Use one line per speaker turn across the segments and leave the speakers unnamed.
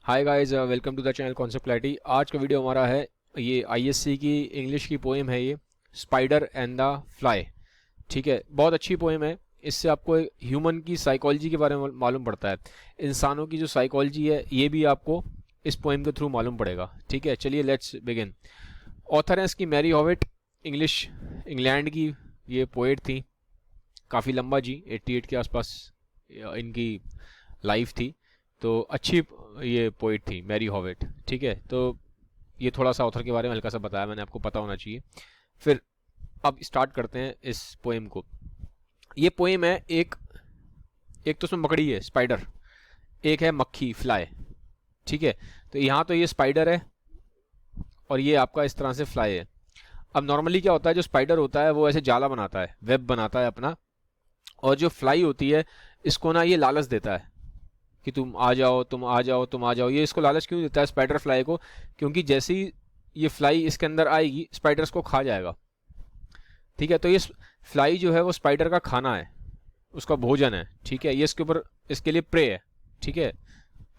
Hi guys, welcome to the channel concept clarity. आज का video हमारा है ये आईएससी की इंग्लिश की पोएम है, ये स्पाइडर एंड द फ्लाई। ठीक है, बहुत अच्छी पोएम है। इससे आपको ह्यूमन की साइकोलॉजी के बारे में मालूम पड़ता है। इंसानों की जो साइकोलॉजी है ये भी आपको इस पोएम के थ्रू मालूम पड़ेगा। ठीक है, चलिए लेट्स बिगिन। ऑथर है इसकी मैरी हॉविट, इंग्लैंड की ये पोएट थी। काफ़ी लंबा जी, 88 के आसपास इनकी लाइफ थी। तो अच्छी ये पोइट थी मैरी हॉविट। ठीक है, तो ये थोड़ा सा ऑथर के बारे में हल्का सा बताया मैंने, आपको पता होना चाहिए। फिर अब स्टार्ट करते हैं इस पोएम को। ये पोएम है एक तो उसमें मकड़ी है स्पाइडर, एक है मक्खी फ्लाई। ठीक है, तो यहाँ तो ये स्पाइडर है और ये आपका इस तरह से फ्लाई है। अब नॉर्मली क्या होता है, जो स्पाइडर होता है वो ऐसे जाला बनाता है, वेब बनाता है अपना, और जो फ्लाई होती है इसको ना ये लालच देता है कि तुम आ जाओ, तुम आ जाओ, तुम आ जाओ। ये इसको लालच क्यों देता है स्पाइडर फ्लाई को? क्योंकि जैसे ही ये फ्लाई इसके अंदर आएगी स्पाइडर्स को खा जाएगा। ठीक है, तो ये फ्लाई जो है वो स्पाइडर का खाना है, उसका भोजन है। ठीक है, ये इसके ऊपर इसके लिए प्रे है। ठीक है,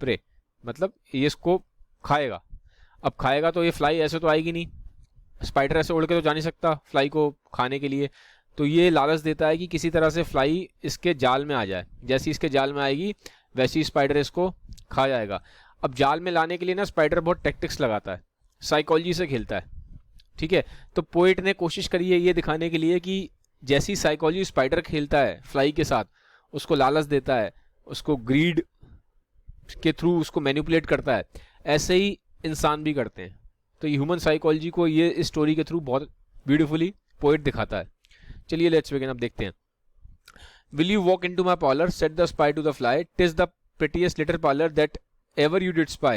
प्रे मतलब ये इसको खाएगा। अब खाएगा तो ये फ्लाई ऐसे तो आएगी नहीं, स्पाइडर ऐसे उड़ के तो जा नहीं सकता फ्लाई को खाने के लिए। तो ये लालच देता है कि किसी तरह से फ्लाई इसके जाल में आ जाए। जैसे इसके जाल में आएगी वैसे ही स्पाइडर इसको खा जाएगा। अब जाल में लाने के लिए ना स्पाइडर बहुत टैक्टिक्स लगाता है, साइकोलॉजी से खेलता है। ठीक है, तो पोइट ने कोशिश करी है ये दिखाने के लिए कि जैसी साइकोलॉजी स्पाइडर खेलता है फ्लाई के साथ, उसको लालच देता है, उसको ग्रीड के थ्रू उसको मैनिपुलेट करता है, ऐसे ही इंसान भी करते हैं। तो ह्यूमन साइकोलॉजी को ये स्टोरी के थ्रू बहुत ब्यूटीफुली पोइट दिखाता है। चलिए लेट्स बिगिन, अब देखते हैं। Will you walk into my parlor? Said the spy to the fly. 'Tis the prettiest little parlor that ever you did spy.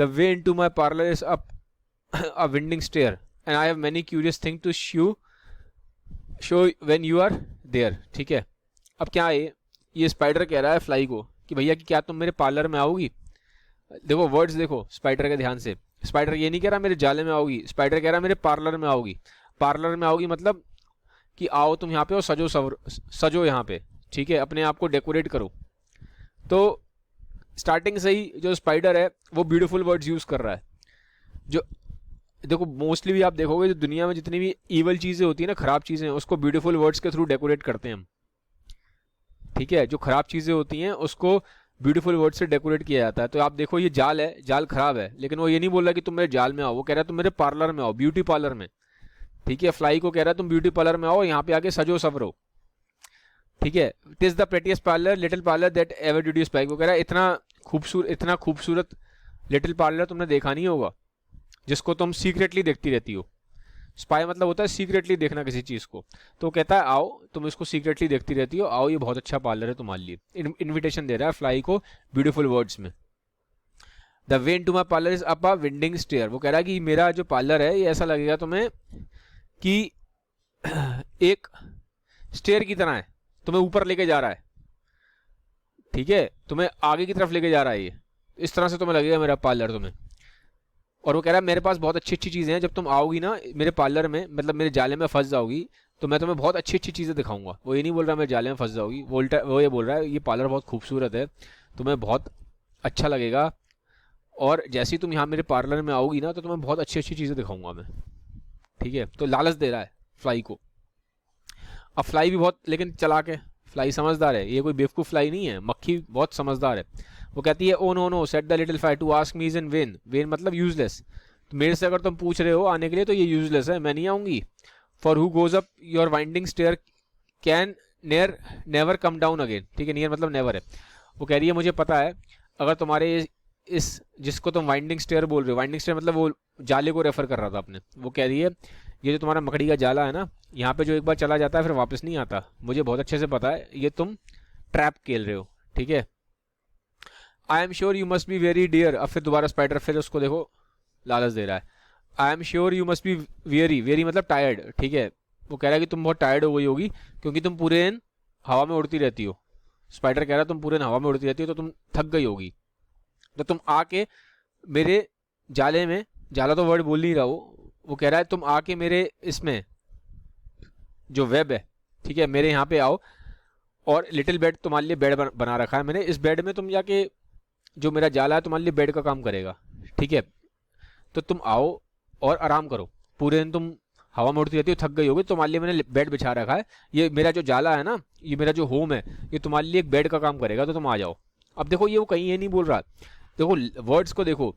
The way into my parlor is up a winding stair, and I have many curious things to show when you are there. ठीक है, अब क्या है, ये spider कह रहा है fly को कि भैया कि क्या तुम मेरे पार्लर में आओगी? देखो वर्ड्स देखो स्पाइडर के ध्यान से। स्पाइडर ये नहीं कह रहा मेरे जाले में आओगी, स्पाइडर कह रहा मेरे पार्लर में आओगी। पार्लर में आओगी मतलब कि आओ तुम यहाँ पे और सजो यहाँ पे। ठीक है, अपने आप को डेकोरेट करो। तो स्टार्टिंग से ही जो स्पाइडर है वो ब्यूटीफुल वर्ड्स यूज कर रहा है। जो देखो मोस्टली भी आप देखोगे जो दुनिया में जितनी भी इवल चीजें होती है ना, खराब चीजें, उसको ब्यूटीफुल वर्ड्स के थ्रू डेकोरेट करते हैं हम। ठीक है, जो खराब चीजें होती हैं उसको ब्यूटीफुल वर्ड से डेकोरेट किया जाता है। तो आप देखो ये जाल है, जाल खराब है, लेकिन वो ये नहीं बोल रहा कि तुम मेरे जाल में आओ, वो कह रहा है तुम मेरे पार्लर में आओ, ब्यूटी पार्लर में। ठीक है, फ्लाई को कह रहा है तुम ब्यूटी पार्लर में आओ, यहाँ पे आके सजो सवरो। ठीक है, it is the prettiest parlour little parlour that ever did you spy. वो कह रहा है इतना खूबसूरत लिटिल पार्लर तुमने देखा नहीं होगा जिसको तुम सीक्रेटली देखती रहती हो। स्पाई मतलब होता है सीक्रेटली देखना किसी चीज को। तो कहता है आओ तुम इसको सीक्रेटली देखती रहती हो, आओ ये बहुत अच्छा पार्लर है तुम्हारे लिए। इन्विटेशन दे रहा है फ्लाई को ब्यूटीफुल वर्ड्स में। The way into my parlour is up a winding stair. वो कह रहा है कि मेरा जो पार्लर है ये ऐसा लगेगा तुम्हें कि एक स्टेयर की तरह है, तुम्हें ऊपर लेके जा रहा है। ठीक है, तुम्हें आगे की तरफ लेके जा रहा है, ये इस तरह से तुम्हें लगेगा मेरा पार्लर तुम्हें। और वो कह रहा है मेरे पास बहुत अच्छी अच्छी चीजें हैं, जब तुम आओगी ना मेरे पार्लर में, मतलब मेरे जाले में फंस जाओगी, तो मैं तुम्हें बहुत अच्छी अच्छी चीजें दिखाऊंगा। वो ये नहीं बोल रहा मेरे जाले में फंस जाओगी, वो ये बोल रहा है ये पार्लर बहुत खूबसूरत है, तुम्हें बहुत अच्छा लगेगा, और जैसे ही तुम यहाँ मेरे पार्लर में आओगी ना तो तुम्हें बहुत अच्छी अच्छी चीजें दिखाऊंगा मैं। ठीक है, तो लालच दे रहा है फ्लाई को। अब फ्लाई भी बहुत लेकिन चालाक है, फ्लाई समझदार है, ये कोई बेवकूफ फ्लाई नहीं है, मक्खी बहुत समझदार है। वो कहती है oh no no set the little fly to ask me is in vain. Vain मतलब यूजलेस। तो मेरे से अगर तुम पूछ रहे हो आने के लिए तो ये यूजलेस है, मैं नहीं आऊंगी। For who goes up your winding stair can never come down again. ठीक है, नियर मतलब नेवर है। वो कह रही है मुझे पता है अगर तुम्हारे इस जिसको तुम वाइंडिंग स्टेयर बोल रहे हो, वाइंडिंग स्टेयर मतलब वो जाले को रेफर कर रहा था अपने। वो कह रही है ये जो तुम्हारा मकड़ी का जाला है ना, यहाँ पे जो एक बार चला जाता है फिर वापस नहीं आता, मुझे बहुत अच्छे से पता है, ये तुम ट्रैप खेल रहे हो। ठीक है, I am sure you must be very dear. अब फिर दोबारा स्पाइडर फिर उसको देखो लालच दे रहा है। I am sure you must be very मतलब टायर्ड। ठीक है, वो कह रहा है कि तुम बहुत टायर्ड हो गई होगी क्योंकि तुम पूरे दिन हवा में उड़ती रहती हो। स्पाइडर कह रहा है तुम पूरे दिन हवा में उड़ती रहती हो तो तुम थक गई होगी, तो तुम आके मेरे जाले में, जाला तो वर्ड बोल नहीं रहा वो कह रहा है तुम आके मेरे इसमें जो वेब है, ठीक है, मेरे यहाँ पे आओ, और लिटिल बेड तुम्हारे लिए बेड बना रखा है मैंने, इस बेड में तुम जाके जो मेरा जाला है तुम्हारे लिए बेड का काम करेगा, ठीक है। तो तुम आओ और आराम करो, पूरे दिन तुम हवा में उड़ती रहती हो, थक गई होगी, तुम्हारे लिए मैंने बेड बिछा रखा है, ये मेरा जो जाला है ना, ये मेरा जो होम है, ये तुम्हारे लिए एक बेड का काम करेगा, तो तुम आ जाओ। अब देखो ये वो कहीं ये नहीं बोल रहा, देखो वर्ड्स को देखो,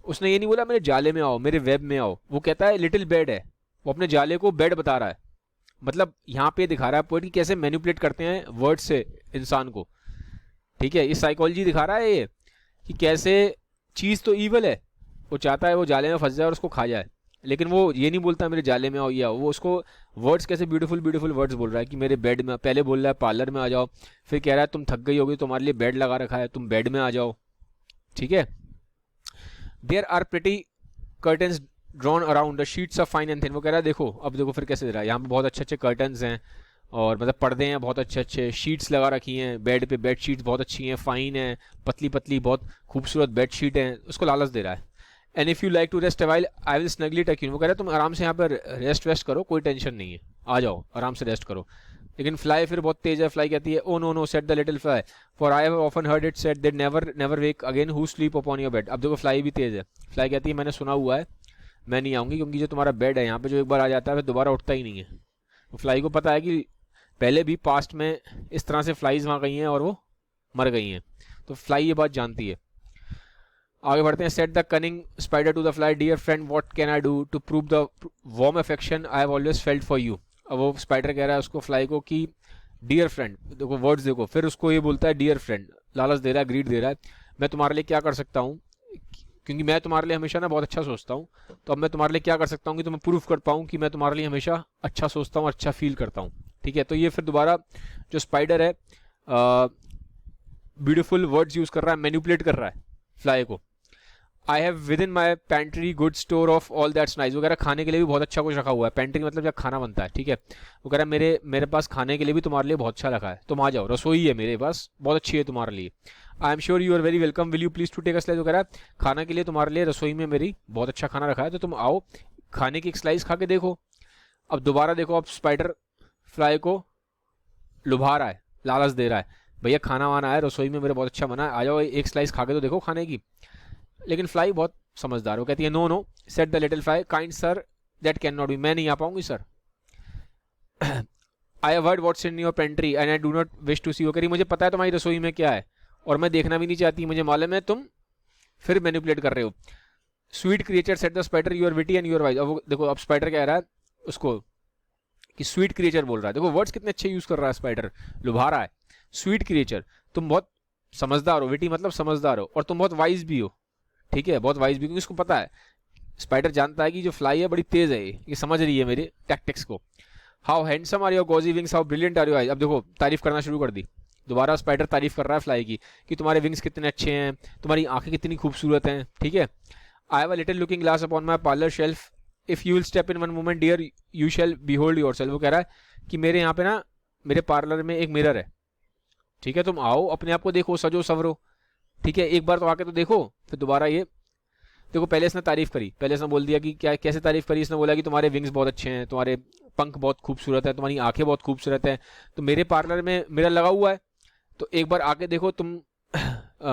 उसने ये नहीं बोला मेरे जाले में आओ, मेरे वेब में आओ, वो कहता है लिटिल बेड है, वो अपने जाले को बेड बता रहा है। मतलब यहाँ पे दिखा रहा है पोएट कि कैसे मैनिपुलेट करते हैं वर्ड से इंसान को, ठीक है। ये साइकोलॉजी दिखा रहा है ये कि कैसे चीज़ तो ईवल है, वो चाहता है वो जाले में फंस जाए और उसको खा जाए, लेकिन वो ये नहीं बोलता मेरे जाले में आओ या, वो उसको वर्ड्स कैसे ब्यूटीफुल ब्यूटीफुल वर्ड्स बोल रहा है कि मेरे बेड में, पहले बोल रहा है पार्लर में आ जाओ, फिर कह रहा है तुम थक गई होगी, तुम्हारे लिए बेड लगा रखा है, तुम बेड में आ जाओ, ठीक है। There are pretty curtains drawn around the sheets of fine and thin, वो कह रहा है देखो, अब देखो फिर कैसे दे रहा है, यहाँ पे बहुत अच्छे अच्छे कर्टन्स हैं और मतलब पर्दे हैं, बहुत अच्छे अच्छे शीट्स लगा रखी हैं बेड पे, बेड शीट्स बहुत अच्छी हैं, फाइन है, पतली पतली बहुत खूबसूरत बेड शीट है, उसको लालच दे रहा है। And if you like to rest while I will snugly tuck you, वो कह रहा है तुम आराम से यहाँ पर रेस्ट वेस्ट करो, कोई टेंशन नहीं है, आ जाओ आराम से रेस्ट करो। लेकिन फ्लाई फिर बहुत तेज है, फ्लाई कहती है oh no no set the little fly for I have often heard it said that never never wake again who sleep upon your bed. अब देखो फ्लाई भी तेज है, फ्लाई कहती है मैंने सुना हुआ है मैं नहीं आऊँगी, क्योंकि जो तुम्हारा बेड है यहाँ पे जो एक बार आ जाता है फिर दोबारा उठता ही नहीं है। तो फ्लाई को पता है कि पहले भी पास्ट में इस तरह से फ्लाइज वहाँ गई हैं और वो मर गई हैं, तो फ्लाई ये बात जानती है। आगे बढ़ते हैं। Said the cunning spider to the fly dear friend what can I do to prove the warm affection I have always felt for you. अब वो स्पाइडर कह रहा है उसको फ्लाई को कि डियर फ्रेंड, देखो वर्ड्स देखो, फिर उसको ये बोलता है डियर फ्रेंड, लालच दे रहा है, ग्रीड दे रहा है, मैं तुम्हारे लिए क्या कर सकता हूँ, क्योंकि मैं तुम्हारे लिए हमेशा ना बहुत अच्छा सोचता हूँ, तो अब मैं तुम्हारे लिए क्या कर सकता हूँ कि तुम्हें प्रूफ कर पाऊँ कि मैं तुम्हारे लिए हमेशा अच्छा सोचता हूँ, अच्छा फील करता हूँ, ठीक है। तो ये फिर दोबारा जो स्पाइडर है ब्यूटीफुल वर्ड्स यूज कर रहा है, मैनिपुलेट कर रहा है फ्लाई को। I have with in my pantry good store of all that's nice, वगैरह खाने के लिए भी बहुत अच्छा कुछ रखा हुआ है, पेंट्री मतलब जब खाना बनता है, ठीक है। वो कह रहा है मेरे पास खाने के लिए भी तुम्हारे लिए बहुत अच्छा रखा है, तुम आ जाओ, रसोई है मेरे पास बहुत अच्छी है तुम्हारे लिए। I am sure you are very welcome will you please to take a slice, वो कह रहा है खाने के लिए तुम्हारे लिए रसोई में मेरी बहुत अच्छा खाना रखा है, तो तुम आओ खाने की एक स्लाइस खा के देखो। अब दोबारा देखो, अब स्पाइडर फ्लाई को लुभा रहा है, लालच दे रहा है, भैया खाना वाना है रसोई में मेरे बहुत अच्छा बना है, आ जाओ एक स्लाइस खा के तो देखो खाने की। लेकिन फ्लाई बहुत समझदार, वो कहती है no no set the little fly kind sir that can not be, मैं नहीं आ पाऊंगी sir. I have heard what's in your pantry and I do not wish to see, वो कह रही मुझे पता है तुम्हारी रसोई में क्या है और मैं देखना भी नहीं चाहती, मुझे मालूम है तुम फिर मैनिपुलेट कर रहे हो। Sweet creature said the spider you are witty and you are wise, अब देखो अब स्पाइडर कह रहा है उसको कि स्वीट क्रिएचर बोल रहा है, देखो वर्ड्स कितने अच्छे यूज कर रहा है स्पाइडर, लुभा रहा है। स्वीट क्रिएचर, तुम बहुत समझदार हो, विटी मतलब समझदार हो, और तुम बहुत वाइज भी हो, ठीक है, बहुत वाइज भी, क्योंकि उसको पता है, स्पाइडर जानता है कि जो फ्लाई है बड़ी तेज है, ये समझ रही है मेरे टैक्टिक्स को। How handsome are your gauzy wings, how brilliant are your eyes, अब देखो तारीफ करना शुरू कर दी, दोबारा स्पाइडर तारीफ कर रहा है फ्लाई की कि तुम्हारे विंग्स कितने अच्छे हैं, तुम्हारी आंखें कितनी खूबसूरत हैं, ठीक है। I have a little looking glass upon my parlour shelf if you will step in one moment dear you shall behold yourself, वो कह रहा है कि मेरे यहाँ पे ना मेरे पार्लर में एक मिरर है, ठीक है, तुम आओ अपने आप को देखो, सजो सवरो, ठीक है, एक बार तो आके तो देखो। फिर दोबारा ये देखो, पहले इसने तारीफ करी, पहले इसने बोल दिया कि क्या कैसे तारीफ करी, इसने बोला कि तुम्हारे विंग्स बहुत अच्छे हैं, तुम्हारे पंख बहुत खूबसूरत है, तुम्हारी आंखें बहुत खूबसूरत है, तो मेरे पार्लर में मिरर लगा हुआ है, तो एक बार आके देखो तुम,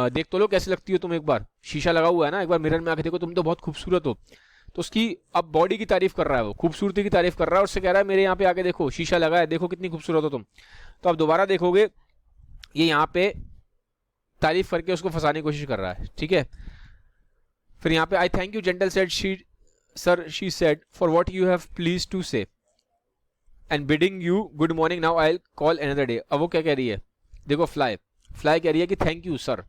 देख तो लो कैसे लगती हो तुम, एक बार शीशा लगा हुआ है ना, एक बार मिरर में आके देखो, तुम तो बहुत खूबसूरत हो। तो उसकी अब बॉडी की तारीफ कर रहा है, वो खूबसूरती की तारीफ कर रहा है, उससे कह रहा है मेरे यहाँ पे आके देखो शीशा लगा है, देखो कितनी खूबसूरत हो तुम। तो अब दोबारा देखोगे ये यहाँ पे तारीफ करके उसको फंसाने की कोशिश कर रहा है, ठीक है। फिर यहाँ पे I thank you gentle said she sir she said for what you have please to say and bidding you good morning now I will call another day. अब वो क्या कह रही है, देखो फ्लाई कह रही है कि थैंक यू सर,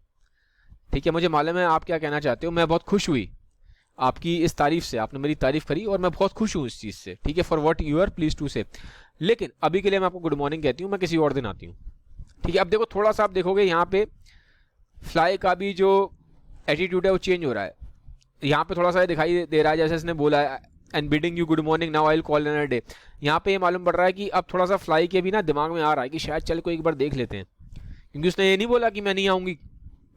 ठीक है, मुझे मालूम है आप क्या कहना चाहते हो, मैं बहुत खुश हुई आपकी इस तारीफ से, आपने मेरी तारीफ करी और मैं बहुत खुश हूँ इस चीज़ से, ठीक है, for what you are please to say, लेकिन अभी के लिए मैं आपको गुड मॉर्निंग कहती हूँ, मैं किसी और दिन आती हूँ, ठीक है। अब देखो थोड़ा सा आप देखोगे यहाँ पे फ्लाई का भी जो एटीट्यूड है वो चेंज हो रहा है, यहाँ पे थोड़ा सा दिखाई दे रहा है जैसे इसने बोला है and bidding you good morning now I will call another day, यहाँ पे ये मालूम पड़ रहा है कि अब थोड़ा सा फ्लाई के भी ना दिमाग में आ रहा है कि शायद चल को एक बार देख लेते हैं, क्योंकि उसने ये नहीं बोला कि मैं नहीं आऊँगी,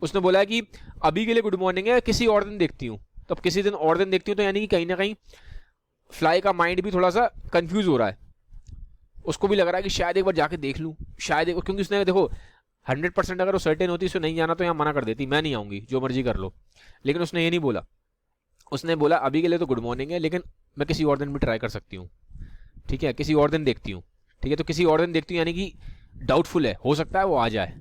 उसने बोला है कि अभी के लिए गुड मॉर्निंग है, किसी और दिन देखती हूँ, तो अब किसी दिन और दिन देखती हूँ, तो यानी कि कहीं ना कहीं फ्लाई का माइंड भी थोड़ा सा कंफ्यूज हो रहा है, उसको भी लग रहा है कि शायद एक बार जाके देख लूँ, शायद क्योंकि उसने देखो 100% अगर वो सर्टेन होती उसे नहीं जाना तो यहाँ मना कर देती, मैं नहीं आऊँगी, जो मर्जी कर लो। लेकिन उसने ये नहीं बोला, उसने बोला अभी के लिए तो गुड मॉर्निंग है, लेकिन मैं किसी और दिन भी ट्राई कर सकती हूँ, ठीक है, किसी और दिन देखती हूँ, ठीक है। तो किसी और दिन देखती हूँ यानी कि डाउटफुल है, हो सकता है वो आ जाए,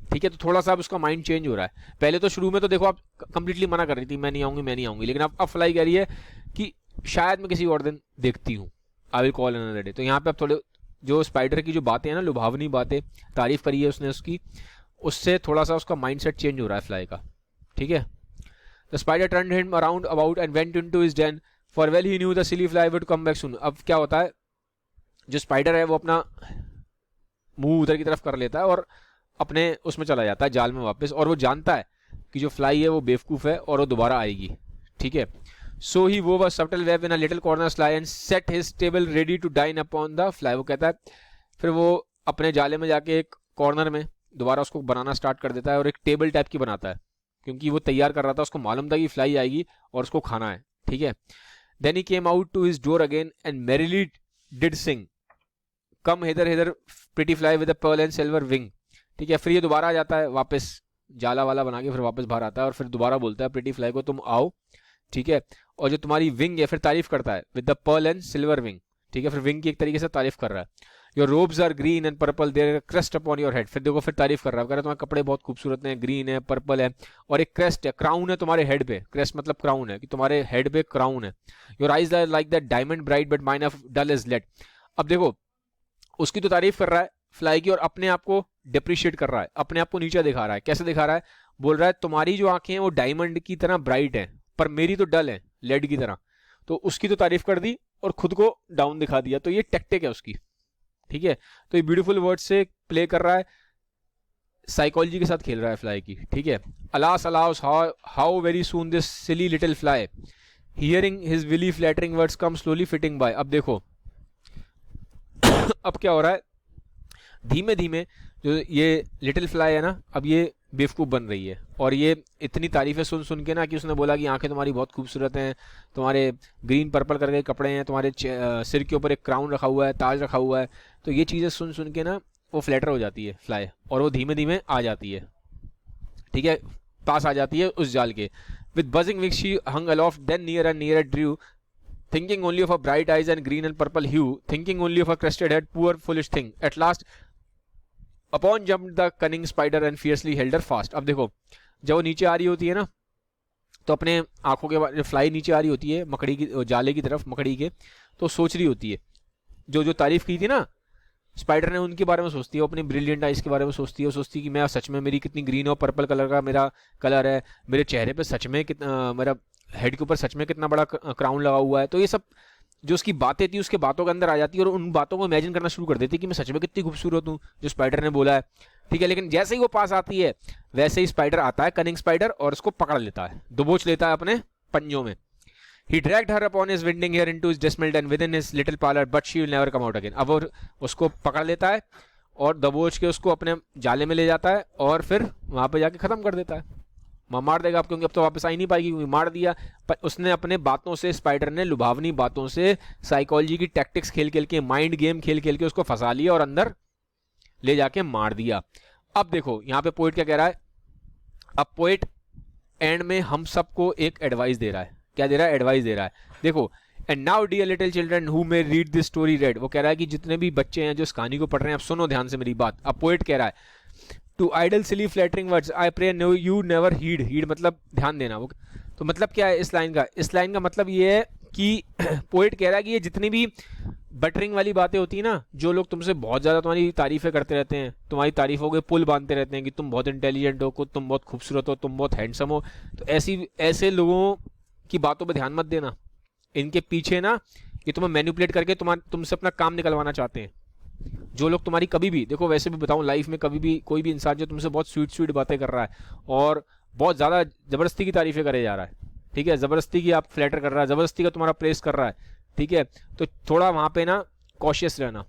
ठीक है। तो थोड़ा सा अब उसका माइंड चेंज हो रहा है। पहले तो शुरू में तो देखो आप कंप्लीटली मना कर रही थी, मैं नहीं आऊँगी, मैं नहीं आऊँगी, लेकिन अब फ्लाई कह रही है कि शायद मैं किसी और दिन देखती हूँ, आई विल कॉल अनदर डे। तो यहाँ पे अब थोड़े जो स्पाइडर की जो बातें हैं ना, लुभावनी बातें, तारीफ करी है उसने उसकी, उससे थोड़ा सा उसका माइंडसेट चेंज हो रहा है फ्लाई का, ठीक है। The spider turned him around about and went into his den for well he new the silly fly would come back soon. अब क्या होता है, जो स्पाइडर है वो अपना मुंह उधर की तरफ कर लेता है और अपने उसमें चला जाता है, जाल में वापस, और वो जानता है कि जो फ्लाई है वो बेवकूफ़ है और वो दोबारा आएगी, ठीक है। So he wove a subtle web in a little corner sly and set his table ready to dine upon the fly. वो कहता है फिर वो अपने जाले में जाके एक कॉर्नर में दोबारा उसको बनाना स्टार्ट कर देता है और एक टेबल टाइप की बनाता है, क्योंकि वो तैयार कर रहा था, उसको मालूम था कि फ्लाई आएगी और उसको खाना है, ठीक है। Then he came out to his door again and merrily did sing come hither hither pretty fly with a pearl and silver wing, ठीक है। फिर ये दोबारा आ जाता है वापस, जाला वाला बना के फिर वापस बाहर आता है और फिर दोबारा बोलता है प्रिटी फ्लाई को तुम आओ, ठीक है। और जो तुम्हारी विंग है फिर तारीफ करता है with the Perl and silver wing, ठीक है। फिर विंग की एक तरीके से तारीफ कर रहा है। Your robes are green and purple there crest upon your head. फिर देखो फिर तारीफ कर रहा है, कह रहा है तुम्हारे कपड़े बहुत खूबसूरत हैं, ग्रीन है, पर्पल है, और एक क्रेस्ट है, क्राउन है तुम्हारे हेड पे। क्रेस्ट मतलब क्राउन है, कि तुम्हारे हेड पे क्राउन है। Your eyes are like that diamond bright but mine of dull is lead. अब देखो उसकी तो तारीफ कर रहा है फ्लाई की, और अपने आप को डिप्रिशिएट कर रहा है, अपने आप को नीचा दिखा रहा है। कैसे दिखा रहा है, बोल रहा है तुम्हारी जो आंखें हैं वो डायमंड की तरह ब्राइट हैं, पर मेरी तो डल है, लेड की तरह। तो उसकी तो तारीफ कर दी और खुद को डाउन दिखा दिया। तो ये टेक्टिक है उसकी, ठीक है। तो ये ब्यूटीफुल वर्ड से प्ले कर रहा है, साइकोलॉजी के साथ खेल रहा है फ्लाई की, ठीक है। Alas alas how very soon this silly little fly hearing his wily flattering words came slowly flitting by. अब देखो अब क्या हो रहा है, धीमे धीमे जो ये लिटिल फ्लाई है ना, अब ये बेवकूफ़ बन रही है, और ये इतनी तारीफें सुन सुन के ना, कि उसने बोला कि आंखें तुम्हारी बहुत खूबसूरत हैं, तुम्हारे ग्रीन पर्पल करके कपड़े हैं, तुम्हारे सिर के ऊपर एक क्राउन रखा हुआ है, ताज रखा हुआ है। तो ये चीज़ें सुन सुन के ना वो फ्लैटर हो जाती है फ्लाई, और वो धीमे धीमे आ जाती है, ठीक है, पास आ जाती है उस जाल के। With buzzing wings she hung aloft then near and near drew thinking only of her bright eyes and green and purple hue, thinking only of her crested head, poor foolish thing. At last upon jumped the cunning spider and fiercely held her fast. अब देखो जब वो नीचे आ रही होती है ना, तो अपने आंखों के बाद फ्लाई नीचे आ रही होती है मकड़ी की, जाले की तरफ मकड़ी के, तो सोच रही होती है, जो जो तारीफ की थी ना स्पाइडर ने, उनके बारे में सोचती है, वो अपनी ब्रिलियंट आइज के बारे में सोचती है। वो सोचती है कि मैं सच में, मेरी कितनी ग्रीन और पर्पल कलर का मेरा कलर है, मेरे चेहरे पे सच में कितना, मेरा हेड के ऊपर सच में कितना बड़ा क्राउन लगा हुआ है। तो ये सब जो उसकी बातें थी उसके बातों के अंदर आ जाती है, और उन बातों को इमेजिन करना शुरू कर देती है कि मैं सच में कितनी खूबसूरत हूँ, जो स्पाइडर ने बोला है, ठीक है। लेकिन जैसे ही वो पास आती है वैसे ही स्पाइडर आता है, कनिंग स्पाइडर, और उसको पकड़ लेता है, दबोच लेता है अपने पंजों में। He dragged her upon his winding hair into his dismal den within his little parlor, but she will never come out again. अब वो उसको पकड़ लेता है और दबोच के उसको अपने जाले में ले जाता है, और फिर वहाँ पे जाके ख़त्म कर देता है, मार देगा आप, क्योंकि अब तो वापस आ ही नहीं पाएगी, क्योंकि मार दिया। पर उसने अपने बातों से, स्पाइडर ने लुभावनी बातों से, साइकोलॉजी की टैक्टिक्स खेल खेल के, माइंड गेम खेल खेल के उसको फंसा लिया और अंदर ले जाके मार दिया। अब देखो यहाँ पे पोइट क्या कह रहा है, अब पोइट एंड में हम सबको एक एडवाइस दे रहा है। क्या दे रहा है, एडवाइस दे रहा है। देखो, and now dear little children who may read this story read, वो कह रहा है कि जितने भी बच्चे हैं जो इस कहानी को पढ़ रहे हैं, अब सुनो ध्यान से मेरी बात। अब पोइट कह रहा है to idle silly flattering words I pray no you never heed, heed मतलब ध्यान देना। वो तो मतलब क्या है इस लाइन का, इस लाइन का मतलब ये है कि पोइट कह रहा है कि ये जितनी भी बटरिंग वाली बातें होती है ना, जो लोग तुमसे बहुत ज़्यादा तुम्हारी तारीफ़ें करते रहते हैं, तुम्हारी तारीफ़ों के पुल बांधते रहते हैं कि तुम बहुत इंटेलिजेंट हो, तुम बहुत खूबसूरत हो, तुम बहुत हैंडसम हो, तो ऐसे लोगों की बातों पे ध्यान मत देना। इनके पीछे ना ये तुम्हें मैनिपुलेट करके तुमसे अपना काम निकलवाना चाहते हैं। जो लोग तुम्हारी कभी भी, देखो वैसे भी बताऊं, लाइफ में कभी भी कोई भी इंसान जो तुमसे बहुत स्वीट स्वीट बातें कर रहा है और बहुत ज़्यादा ज़बरदस्ती की तारीफ़ें करे जा रहा है, ठीक है, ज़बरदस्ती की आप फ्लैटर कर रहा है, ज़बरदस्ती का तुम्हारा प्रेस कर रहा है, ठीक है, तो थोड़ा वहाँ पे ना कॉशियस रहना,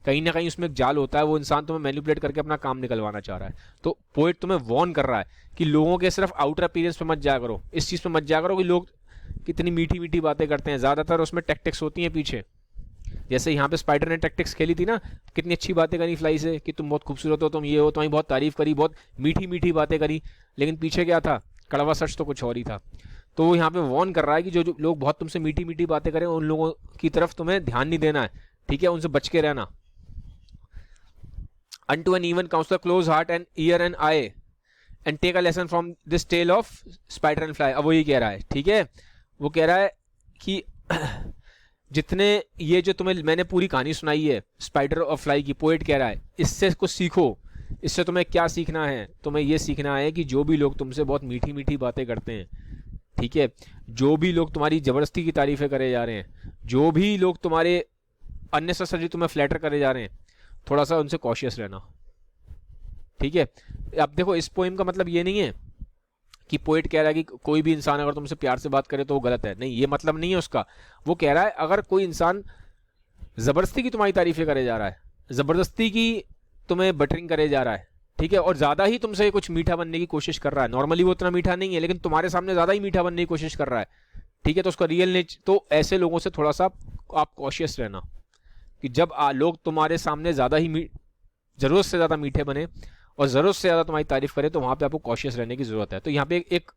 कहीं ना कहीं उसमें एक जाल होता है, वो इंसान तुम्हें मैनिपुलेट करके अपना काम निकलवाना चाह रहा है। तो पोइट तुम्हें वॉर्न कर रहा है कि लोगों के सिर्फ आउटर अपीयरेंस पे मत जाया करो, इस चीज़ पे मत जाया करो कि लोग कितनी मीठी मीठी बातें करते हैं, ज़्यादातर उसमें टैक्टिक्स होती हैं पीछे, जैसे यहाँ पे स्पाइडर ने टैक्टिक्स खेली थी ना, कितनी अच्छी बातें करी फ्लाई से कि तुम बहुत खूबसूरत हो, तुम ये हो, तुम्हारी बहुत तारीफ करी, बहुत मीठी मीठी बातें करी, लेकिन पीछे क्या था, कड़वा सच तो कुछ और ही था। तो वो यहाँ पे वॉर्न कर रहा है कि जो जो लोग बहुत तुमसे मीठी मीठी बातें करें उन लोगों की तरफ तुम्हें ध्यान नहीं देना है, ठीक है, उनसे बच के रहना। Unto an even counselor, close heart and ear and eye, and take a lesson from this tale of spider and fly। अब वो ये कह रहा है, ठीक है, वो कह रहा है कि जितने ये जो तुम्हें मैंने पूरी कहानी सुनाई है स्पाइडर और फ्लाई की, पोएट कह रहा है इससे कुछ सीखो। इससे तुम्हें क्या सीखना है, तुम्हें ये सीखना है कि जो भी लोग तुमसे बहुत मीठी मीठी बातें करते हैं, ठीक है, जो भी लोग तुम्हारी ज़बरदस्ती की तारीफ़ें करे जा रहे हैं, जो भी लोग तुम्हारे अननेसेसरी तुम्हें फ्लैटर करे जा रहे हैं, थोड़ा सा उनसे कॉशियस रहना, ठीक है। अब देखो इस पोएम का मतलब ये नहीं है कि पोएट कह रहा है कि कोई भी इंसान अगर तुमसे प्यार से बात करे तो वो गलत है, नहीं, ये मतलब नहीं है उसका। वो कह रहा है अगर कोई इंसान ज़बरदस्ती की तुम्हारी तारीफ़ें करे जा रहा है, ज़बरदस्ती की तुम्हें बटरिंग करे जा रहा है, ठीक है, और ज़्यादा ही तुमसे कुछ मीठा बनने की कोशिश कर रहा है, नॉर्मली वो उतना मीठा नहीं है लेकिन तुम्हारे सामने ज़्यादा ही मीठा बनने की कोशिश कर रहा है, ठीक है, तो उसका रियल नेचर, तो ऐसे लोगों से थोड़ा सा आप कॉशियस रहना कि जब लोग तुम्हारे सामने ज़्यादा ही ज़रूरत से ज़्यादा मीठे बने और ज़रूरत से ज़्यादा तुम्हारी तारीफ़ करें, तो वहाँ पे आपको कॉशियस रहने की ज़रूरत है। तो यहाँ पे एक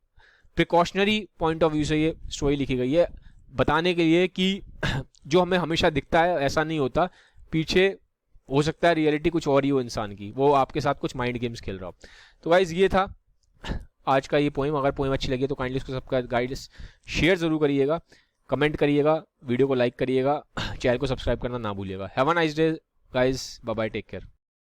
प्रिकॉशनरी पॉइंट ऑफ व्यू से ये स्टोरी लिखी गई है, बताने के लिए कि जो हमें हमेशा दिखता है ऐसा नहीं होता, पीछे हो सकता है रियलिटी कुछ और ही हो इंसान की, वो आपके साथ कुछ माइंड गेम्स खेल रहा हो। तो गाइज ये था आज का ये पोएम। अगर पोएम अच्छी लगी तो काइंडली इसको सबका गाइड्स शेयर ज़रूर करिएगा, कमेंट करिएगा, वीडियो को लाइक करिएगा, चैनल को सब्सक्राइब करना ना भूलिएगा। Have a nice day guys, bye bye, take care.